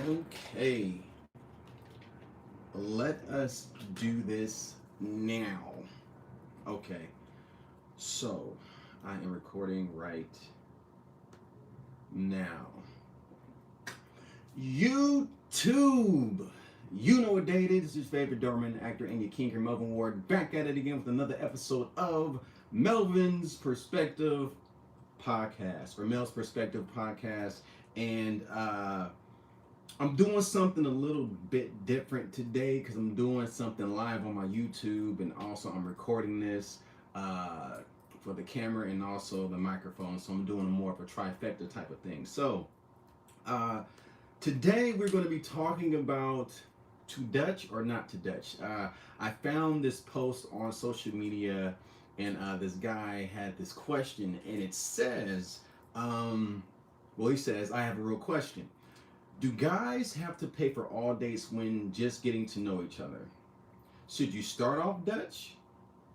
Okay, let us do this now. Okay, so I am recording right now. YouTube! You know what day it is. It's your favorite Dorman actor and your king here, Melvin Ward, back at it again with another episode of Melvin's Perspective Podcast, or Mel's Perspective Podcast. And I'm doing something a little bit different today because I'm doing something live on my YouTube, and also I'm recording this uh, for the camera and also the microphone. So I'm doing more of a trifecta type of thing. So uh, today we're going to be talking about to Dutch or not to Dutch. I found this post on social media, and this guy had this question, and it says, he says, I have a real question. Do guys have to pay for all dates when just getting to know each other? Should you start off Dutch?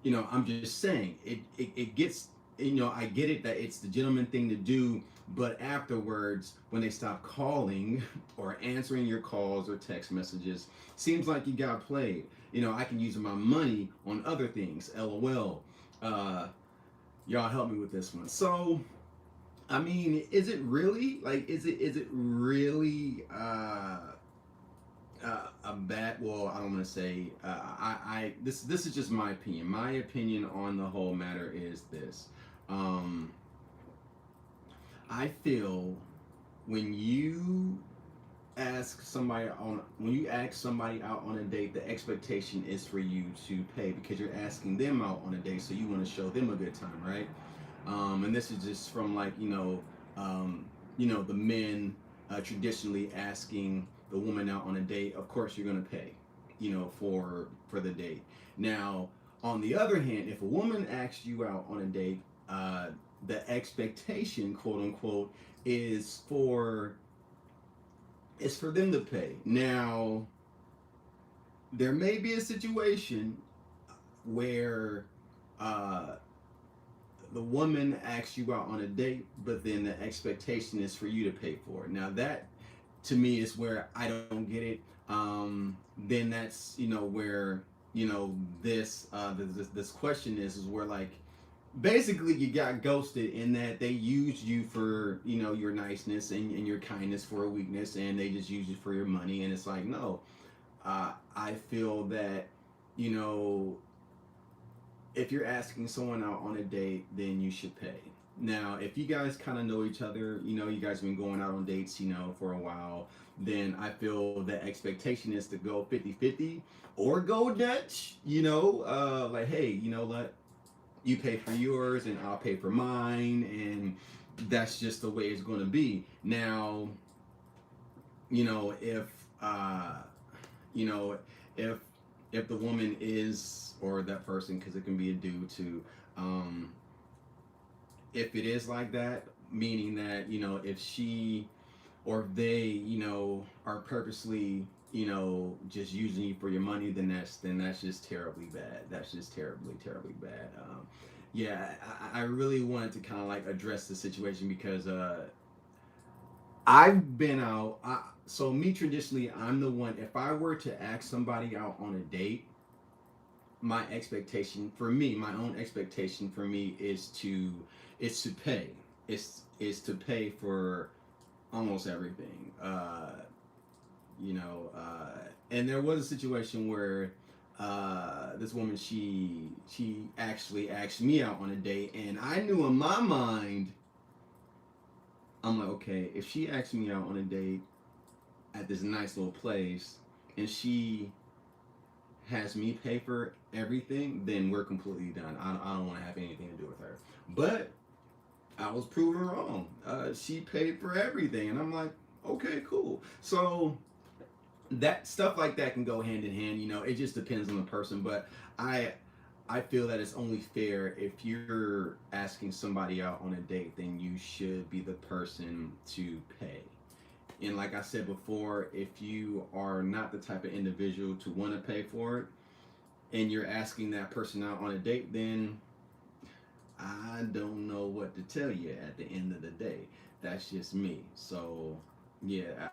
I'm just saying it gets, I get it that it's the gentleman thing to do, but afterwards, when they stop calling or answering your calls or text messages, seems like you got played. I can use my money on other things. LOL. Y'all help me with this one. So, I mean, is it really like? Is it really a bad? Well, I don't want to say. This is just my opinion. My opinion on the whole matter is this. Um, I feel when you when you ask somebody out on a date, the expectation is for you to pay because you're asking them out on a date, so you want to show them a good time, right? And this is just from like the men traditionally asking the woman out on a date. Of course, you're gonna pay, for the date. Now, on the other hand, if a woman asks you out on a date, the expectation, quote unquote, is for them to pay. Now, there may be a situation where uh, the woman asks you out on a date, but then the expectation is for you to pay for it. Now that to me is where I don't get it. Then that's where this question is where like basically you got ghosted in that they used you for your niceness and your kindness for a weakness, and they just use you for your money, and it's like no. I feel that you know if you're asking someone out on a date, then you should pay. Now, if you guys kind of know each other, you guys have been going out on dates, for a while, then I feel the expectation is to go 50-50 or go Dutch, like, hey, what? You pay for yours and I'll pay for mine, and that's just the way it's going to be. Now, if you know if if the woman is, or that person, because it can be a dude too, um if it is like that, meaning that if she or if they are purposely just using you for your money, then that's just terribly bad. That's just terribly bad. Yeah, I really wanted to kind of like address the situation because I've been out. So me traditionally, I'm the one. If I were to ask somebody out on a date, my expectation for me, my own expectation for me is to pay. Is to pay for almost everything. And there was a situation where this woman, she actually asked me out on a date, and I knew in my mind, I'm like, okay, if she asked me out on a date at this nice little place, and she has me pay for everything, then we're completely done. I don't want to have anything to do with her. But I was proven wrong. She paid for everything, and I'm like, okay, cool. So that stuff like that can go hand in hand. It just depends on the person. But I I feel that it's only fair if you're asking somebody out on a date, then you should be the person to pay. And like I said before, if you are not the type of individual to want to pay for it, and you're asking that person out on a date, then I don't know what to tell you at the end of the day. That's just me. So Yeah,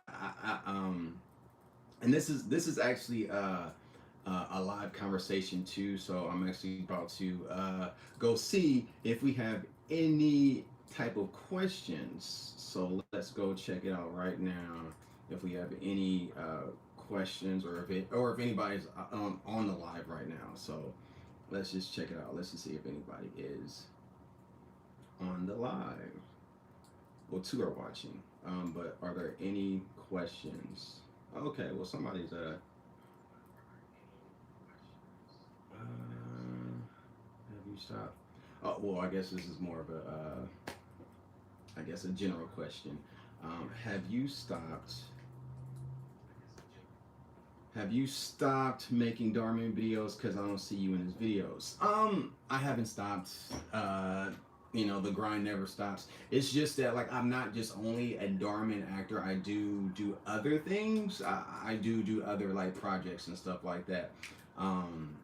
and this is actually a live conversation too. So I'm actually about to go see if we have any type of questions. So let's go check it out right now. If we have any questions, or if anybody's on the live right now. So let's just check it out. Let's just see if anybody is on the live. Well, two are watching. But are there any questions? Okay, well somebody's have you stopped? Oh well, I guess this is more of a I guess a general question. Have you stopped? Have you stopped making Darman videos because I don't see you in his videos? I haven't stopped. The grind never stops. It's just that like I'm not just only a Darman actor. I do other things. I do other like projects and stuff like that. Um,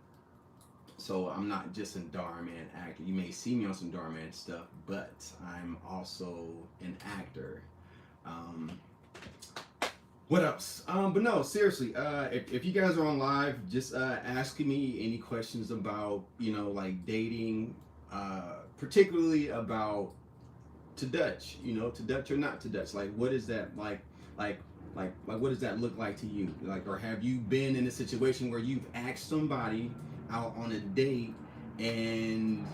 so I'm not just a Darman actor. You may see me on some Darman stuff, but I'm also an actor. Um, what else? But no, seriously. If you guys are on live, just asking me any questions about like dating, particularly about to Dutch. To Dutch or not to Dutch. Like, what is that like? Like, what does that look like to you? Like, or have you been in a situation where you've asked somebody out on a date and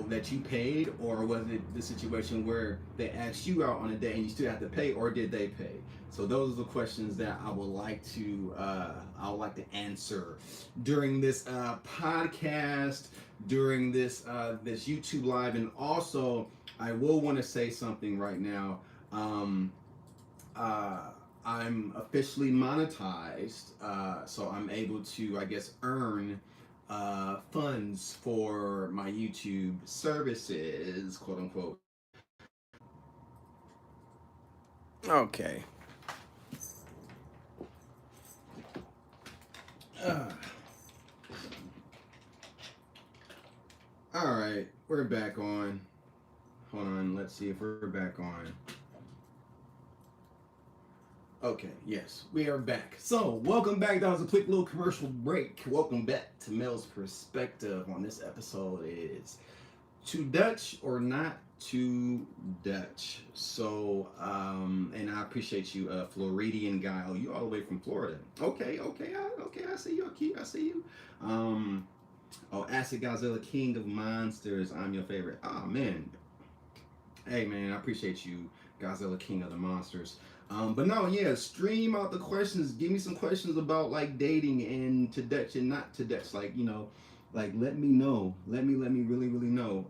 that you paid, or was it the situation where they asked you out on a date and you still have to pay, or did they pay? So those are the questions that I would like to answer during this podcast, during this YouTube live, and also I will want to say something right now. Um, uh, I'm officially monetized, so I'm able to, I guess, earn funds for my YouTube services, quote unquote. Okay. Uh, all right, we're back on. Hold on, let's see if we're back on. Okay, yes, we are back. So, welcome back. That was a quick little commercial break. Welcome back to Mel's Perspective. On this episode is to Dutch or not to Dutch. So, and I appreciate you, Floridian guy. Oh, you all the way from Florida. Okay, I see you. I see you. Um, oh, Acid Godzilla, King of Monsters. I'm your favorite. Oh man, hey man, I appreciate you, Godzilla, King of the Monsters. But no, yeah, stream out the questions. Give me some questions about like dating and to Dutch and not to Dutch. Like like let me know. Let me really know.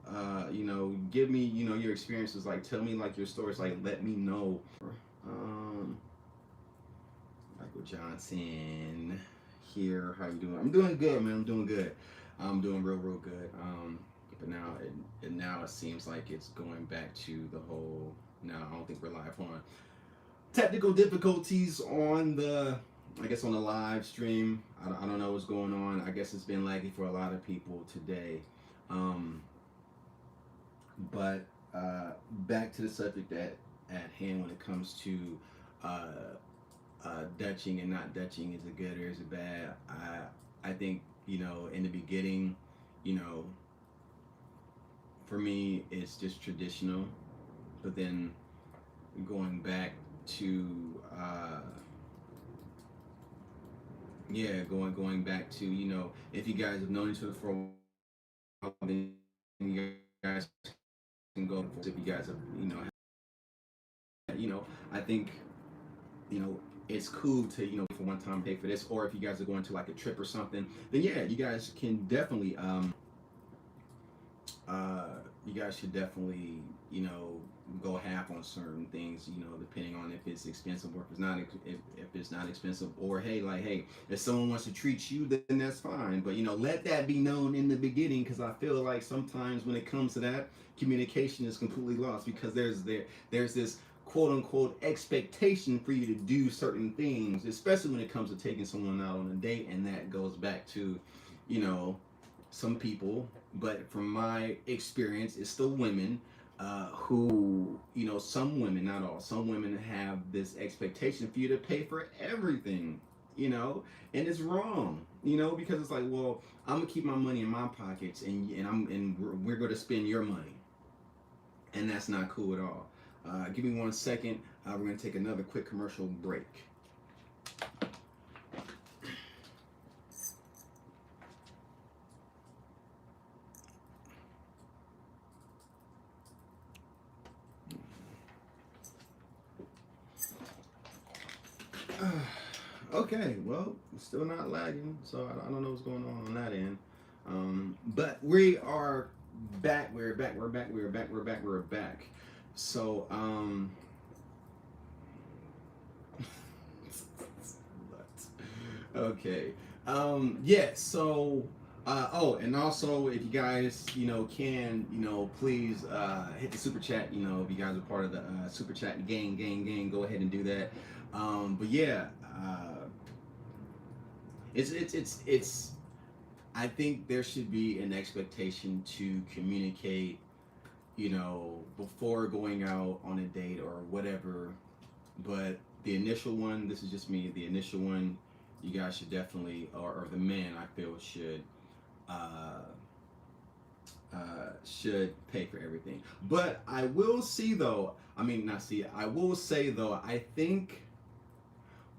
Give me your experiences. Like tell me like your stories. Like let me know. Um, Michael Johnson here. How you doing? I'm doing good, man. I'm doing good. I'm doing real good. But now it seems like it's going back to the whole. No, I don't think we're live. Hold on. Technical difficulties on the live stream. I don't know what's going on. I guess it's been laggy for a lot of people today. Um, but back to the subject at hand when it comes to uh, Dutching and not Dutching. Is it good or is it bad? I think in the beginning, you know, for me it's just traditional, but then going back to going back to if you guys have known each other for a while, then you guys can go if you guys have I think it's cool to for one time pay for this, or if you guys are going to like a trip or something, then yeah, you guys can definitely you guys should definitely go half on certain things, depending on if it's expensive or if it's not expensive, or hey, if someone wants to treat you, then that's fine, but let that be known in the beginning, because I feel like sometimes when it comes to that, communication is completely lost, because there's this quote unquote expectation for you to do certain things, especially when it comes to taking someone out on a date, and that goes back to some people, but from my experience, it's still women. who, you know, some women, not all, some women have this expectation for you to pay for everything, you know, and it's wrong, you know, because it's like, well, I'm gonna keep my money in my pockets, and we're gonna spend your money, and that's not cool at all. Give me 1 second. We're gonna take another quick commercial break. Okay, well, still not lagging, so I don't know what's going on that end. But we are back. We're back. We're back. We're back. We're back. We're back. So, okay. Yeah. So, oh, and also, if you guys, you know, can, you know, please hit the super chat. You know, if you guys are part of the super chat gang, go ahead and do that. But yeah. It's I think there should be an expectation to communicate, you know, before going out on a date or whatever. But the initial one, this is just me, the initial one, you guys should definitely, or the man, I feel, uh, should pay for everything. But I will see though, I mean, not see, I will say though, I think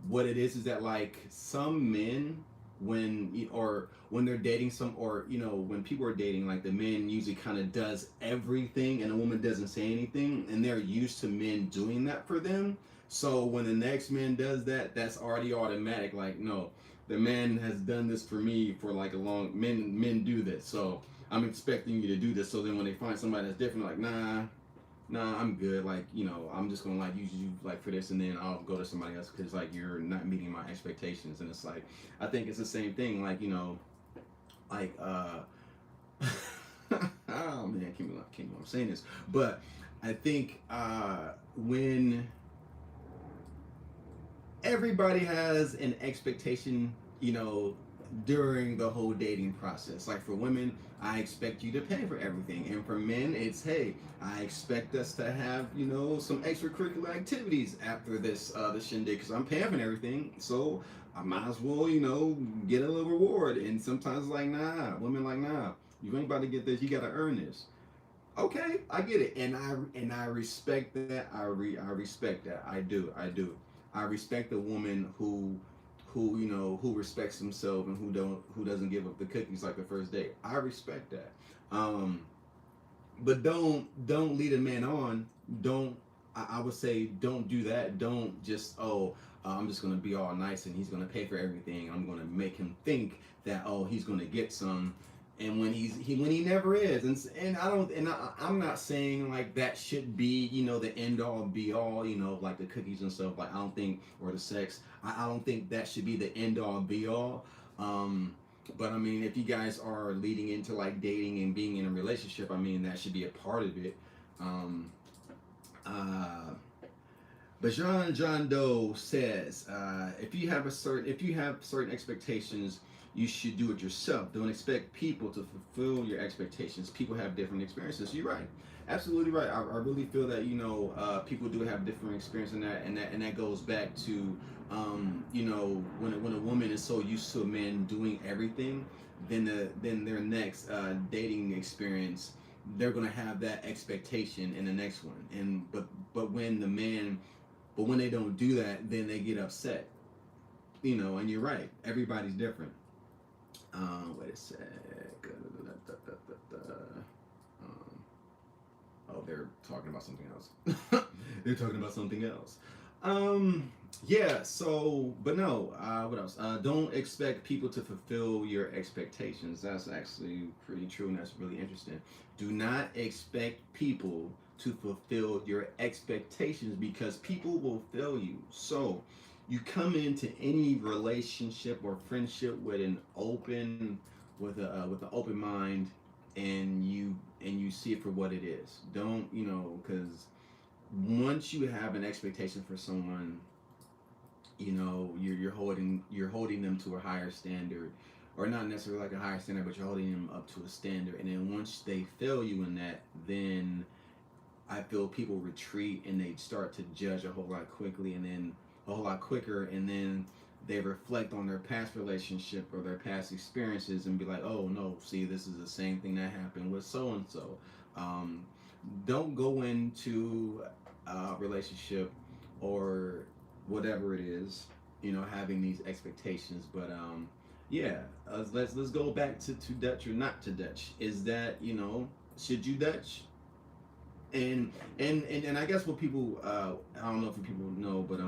what it is that like some men, when they're dating some, or you know, when people are dating, like the man usually kind of does everything and the woman doesn't say anything, and they're used to men doing that for them. So when the next man does that, that's already automatic, like, no, the man has done this for me for like a long, men do this, so I'm expecting you to do this. So then when they find somebody that's different, like, nah, I'm good. Like, you know, I'm just gonna like use you like for this, and then I'll go to somebody else because like you're not meeting my expectations. And it's like, I think it's the same thing. Like, you know, like oh man, I can't believe I'm saying this, but I think when everybody has an expectation, you know, during the whole dating process. Like for women, I expect you to pay for everything, and for men, it's hey, I expect us to have, you know, some extracurricular activities after this shindig because I'm paying for everything, so I might as well, you know, get a little reward. And sometimes like nah, women like nah, you ain't about to get this, you got to earn this. Okay, I get it, and I respect that. I respect that. I do. I respect a woman who you know, who respects himself and who doesn't give up the cookies like the first date. I respect that. Um, but don't lead a man on. Don't I would say don't do that. Don't just I'm just gonna be all nice and he's gonna pay for everything. I'm gonna make him think that he's gonna get some, and when when he never is. And I don't and I'm not saying like that should be, you know, the end all be all, you know, like the cookies and stuff. Like I don't think, or the sex. I don't think that should be the end all be all. But I mean, if you guys are leading into like dating and being in a relationship, I mean that should be a part of it. Um, uh, but John Doe says, if you have certain expectations, you should do it yourself. Don't expect people to fulfill your expectations. People have different experiences. You're right, absolutely right. I really feel that, you know, people do have different experience in that, and that goes back to, you know, when a woman is so used to a man doing everything, then their next dating experience, they're gonna have that expectation in the next one. And but when the man but when they don't do that, then they get upset. You know, and you're right. Everybody's different. Wait a sec. Um, oh, they're talking about something else. They're talking about something else. Um, yeah. So, but no. What else? Don't expect people to fulfill your expectations. That's actually pretty true, and that's really interesting. Do not expect people to fulfill your expectations because people will fail you. So, you come into any relationship or friendship with an open, with an open mind, and you see it for what it is. Don't, you know, because once you have an expectation for someone, you know, you're holding them to a higher standard, or not necessarily like a higher standard, but you're holding them up to a standard. And then once they fail you in that, then I feel people retreat and they start to judge a whole lot quickly, and then a whole lot quicker, and then they reflect on their past relationship or their past experiences and be like, oh no, see, this is the same thing that happened with so and so. Don't go into a relationship or whatever it is, having these expectations. But yeah, let's go back to Dutch or not to Dutch. Is that, should you Dutch? And I guess what people, I don't know if people know, but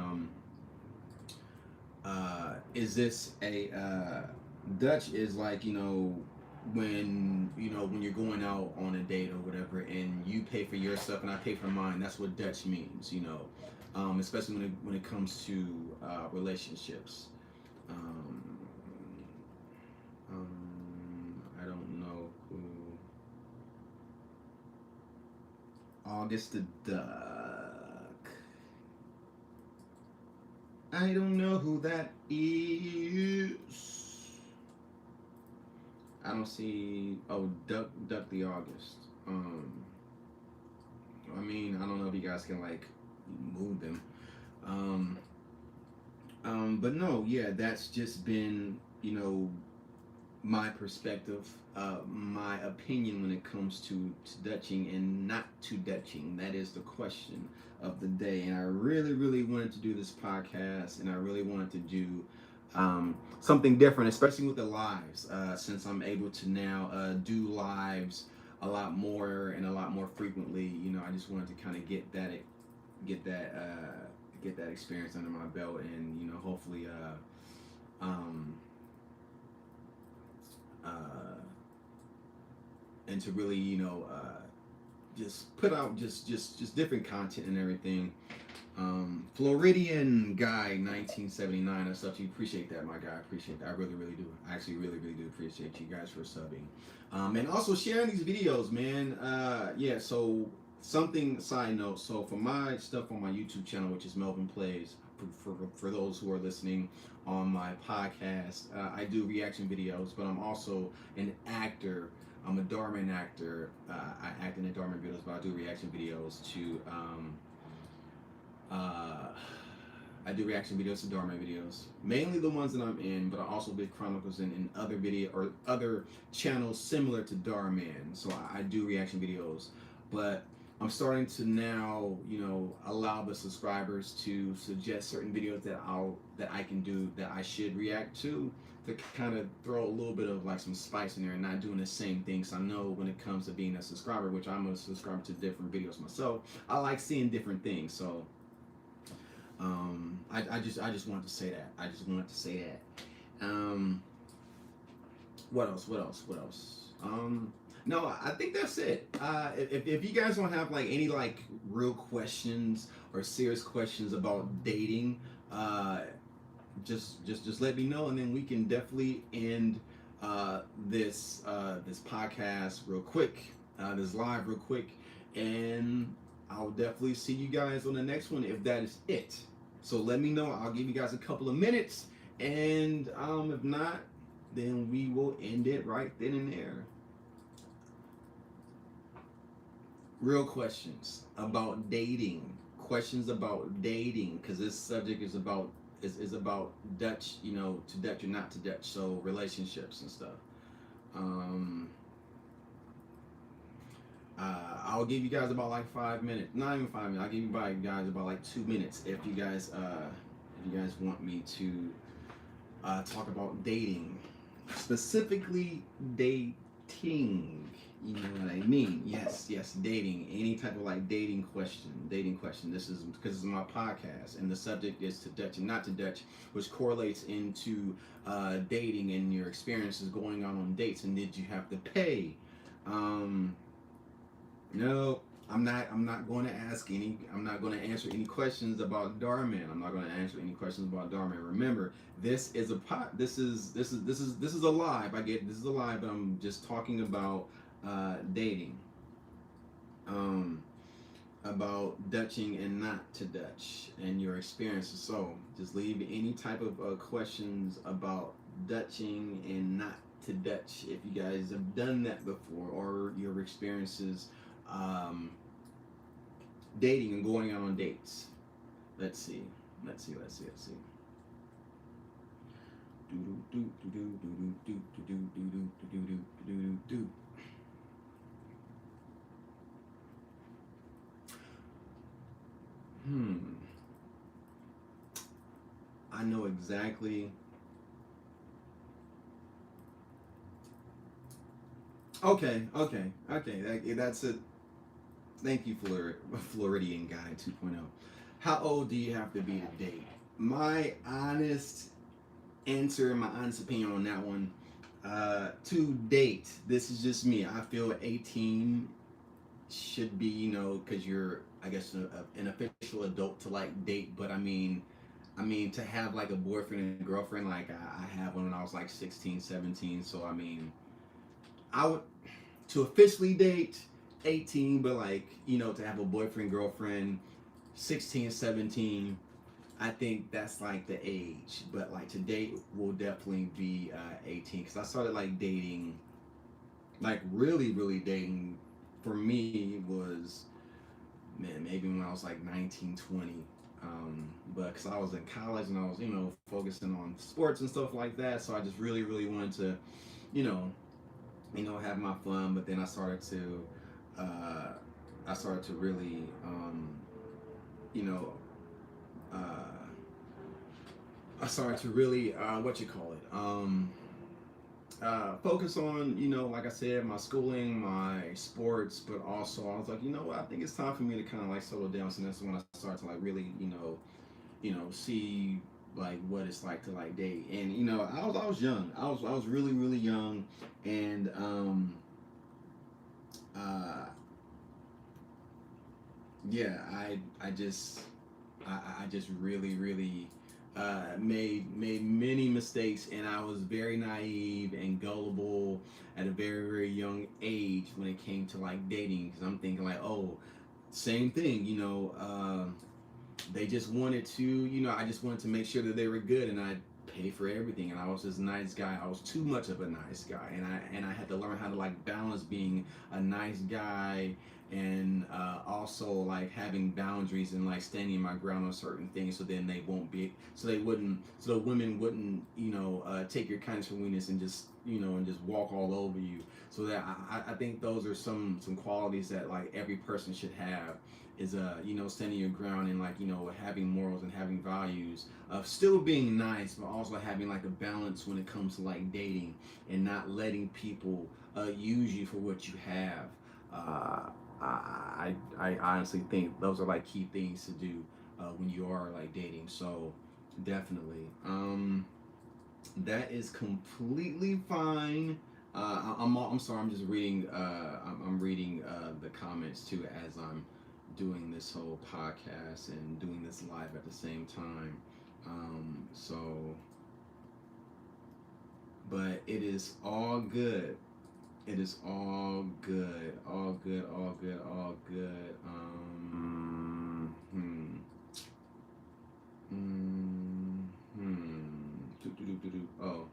is this a Dutch is like, when you're going out on a date or whatever, and you pay for your stuff and I pay for mine. That's what Dutch means, especially when it comes to relationships. Um, I don't know who. August the Duck. I don't know who that is. I don't see. Oh, Duck the August. I mean, I don't know if you guys can like move them. Um, but no, yeah, that's just been, my perspective, my opinion when it comes to Dutching and not to Dutching. That is the question of the day. And I really, really wanted to do this podcast, and I really wanted to do something different, especially with the lives, since I'm able to now do lives a lot more and a lot more frequently. I just wanted to kind of get that get that experience under my belt, and hopefully and to really just put out just different content and everything. Floridian guy 1979 or such. You appreciate that, my guy. I appreciate that. I really, really do. I actually really, really do appreciate you guys for subbing. And also sharing these videos, man. Yeah, so something side note. So for my stuff on my YouTube channel, which is Melvin Plays, for those who are listening on my podcast, I do reaction videos, but I'm also an actor. I'm a Dharman actor. I act in the Dharman videos, but I do reaction videos to I do reaction videos to Dharma videos, mainly the ones that I'm in, but I also did Chronicles in other video or other channels similar to Dharman. So I do reaction videos, but I'm starting to now, allow the subscribers to suggest certain videos that I can do, that I should react to kind of throw a little bit of like some spice in there and not doing the same thing. So I know when it comes to being a subscriber, which I'm a subscriber to different videos myself, I like seeing different things. So I just wanted to say that. I just wanted to say that. What else? No, I think that's it. If you guys don't have like any like real questions or serious questions about dating, just let me know, and then we can definitely end this podcast real quick, this live real quick, and I'll definitely see you guys on the next one if that is it. So let me know. I'll give you guys a couple of minutes, and if not, then we will end it right then and there. Real questions about dating. Questions about dating, because this subject is about Dutch, to Dutch or not to Dutch. So relationships and stuff. I'll give you guys about like 5 minutes. Not even 5 minutes. I'll give you guys about like 2 minutes if you guys want me to talk about dating, specifically dating. You know what I mean? Yes, dating. Any type of like dating question. This is because it's my podcast, and the subject is to Dutch and not to Dutch, which correlates into dating and your experiences going on dates, and did you have to pay? No, I'm not going to ask any. I'm not going to answer any questions about Darman. I'm not going to answer any questions about Darman. Remember, this is a pot. This is a live. This is a live, but I'm just talking about dating. About Dutching and not to Dutch and your experiences. So just leave any type of questions about Dutching and not to Dutch if you guys have done that before, or your experiences dating and going out on dates. Let's see. Let's see. Hmm. I know exactly. Okay. That's it. Thank you, Floridian Guy 2.0. How old do you have to be to date? My honest answer, my honest opinion on that one, to date, this is just me. I feel 18 should be, because you're, I guess, an official adult to like date. But I mean, to have like a boyfriend and girlfriend, like I had one when I was like 16, 17. So I mean, I would to officially date 18, but like to have a boyfriend girlfriend 16, 17. I think that's like the age, but like to date will definitely be 18 because I started like dating, like really dating for me was, man, maybe when I was like 19, 20. But because I was in college and I was focusing on sports and stuff like that, so I just really wanted to you know have my fun. But then uh, I started to really you know uh, I started to really what you call it focus on, like I said, my schooling, my sports, but also I was like, what, I think it's time for me to kind of like slow down. So that's when I started to like really, see like what it's like to like date. And I was young. I was really young, and uh, yeah, I just really made many mistakes, and I was very naive and gullible at a very young age when it came to like dating. Because I'm thinking like, oh, same thing, they just wanted to, I just wanted to make sure that they were good, and I pay for everything. And I was this nice guy. I was too much of a nice guy, and I had to learn how to like balance being a nice guy and also like having boundaries and like standing my ground on certain things, so then they won't be, so the women wouldn't, take your kindness for weakness and just, and just walk all over you. So that I think those are some qualities that like every person should have, is standing your ground and like having morals and having values of still being nice, but also having like a balance when it comes to like dating, and not letting people use you for what you have. uh, I honestly think those are like key things to do when you are like dating. So definitely, that is completely fine. I'm sorry. I'm just reading. I'm reading the comments too as I'm doing this whole podcast and doing this live at the same time. So, but it is all good. It is all good. All good. All good. All good. Oh,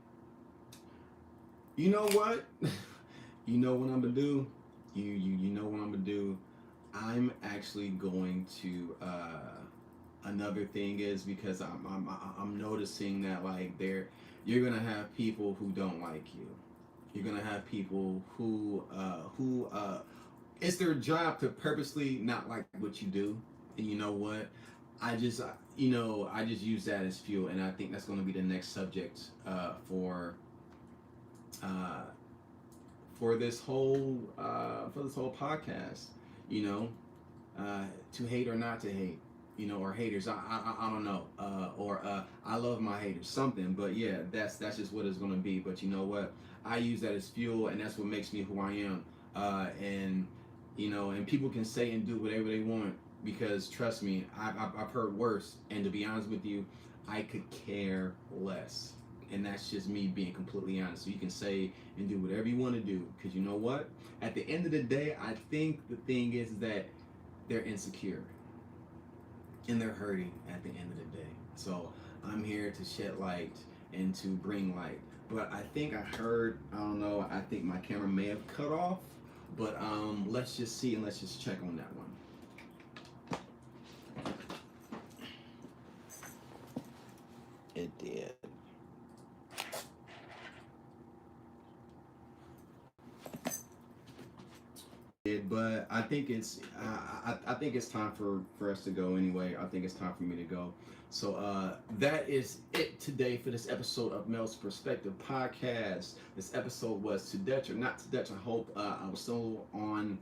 you know what? You know what I'm gonna do? You know what I'm gonna do? I'm actually going to. Another thing is because I'm noticing that like you're gonna have people who don't like you. You're gonna have people who it's their job to purposely not like what you do. And you know what? I just I just use that as fuel, and I think that's going to be the next subject uh, for this whole podcast. You know, to hate or not to hate, or haters. I don't know, or I love my haters, something. But yeah, that's just what it's gonna be. But you know what? I use that as fuel, and that's what makes me who I am. And and people can say and do whatever they want, because trust me, I've heard worse. And to be honest with you, I could care less. And that's just me being completely honest. So you can say and do whatever you want to do, because you know what? At the end of the day, I think the thing is that they're insecure and they're hurting at the end of the day. So I'm here to shed light and to bring light. But I think I don't know, I think my camera may have cut off. But let's just see, and let's just check on that one. It did. But I think I think it's time for us to go anyway. I think it's time for me to go. So that is it today for this episode of Mel's Perspective Podcast. This episode was to Dutch or not to Dutch. I hope I was still on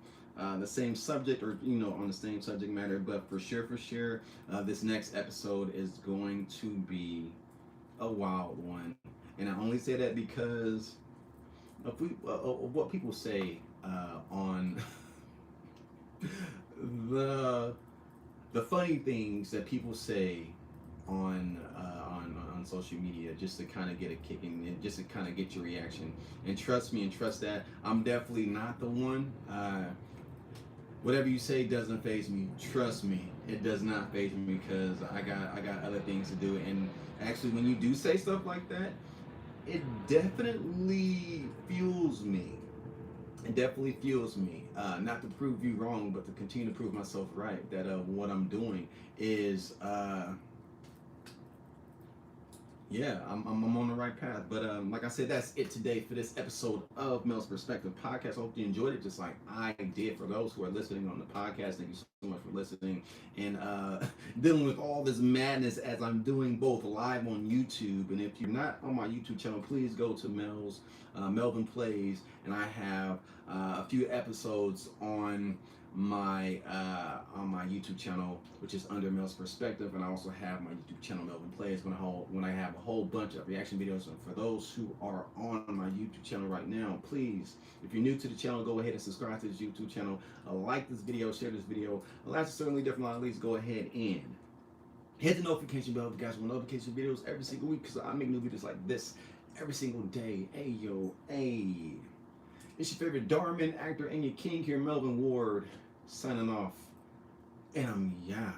the same subject, or on the same subject matter. But for sure, this next episode is going to be a wild one, and I only say that because of what people say on the funny things that people say on social media, just to kind of get a kick and just to kind of get your reaction. And trust me and trust that I'm definitely not the one. Whatever you say doesn't faze me. Trust me, it does not faze me, because I got other things to do. And actually, when you do say stuff like that, it definitely fuels me. It definitely fuels me, not to prove you wrong, but to continue to prove myself right. That what I'm doing is, yeah, I'm on the right path. But like I said, that's it today for this episode of Mel's Perspective Podcast. I hope you enjoyed it, just like I did. For those who are listening on the podcast, thank you so much for listening and dealing with all this madness as I'm doing both live on YouTube. And if you're not on my YouTube channel, please go to Melvin Plays, and I have a few episodes on my YouTube channel, which is under Mel's Perspective, and I also have my YouTube channel Melvin Plays, when I have a whole bunch of reaction videos. And for those who are on my YouTube channel right now, please, if you're new to the channel, go ahead and subscribe to this YouTube channel. Like this video, share this video. Last certainly definitely at least go ahead and hit the notification bell if you guys want notification videos every single week, because I make new videos like this every single day. Hey yo, hey. It's your favorite Darman actor and your king here, Melvin Ward, signing off. And I'm yeah.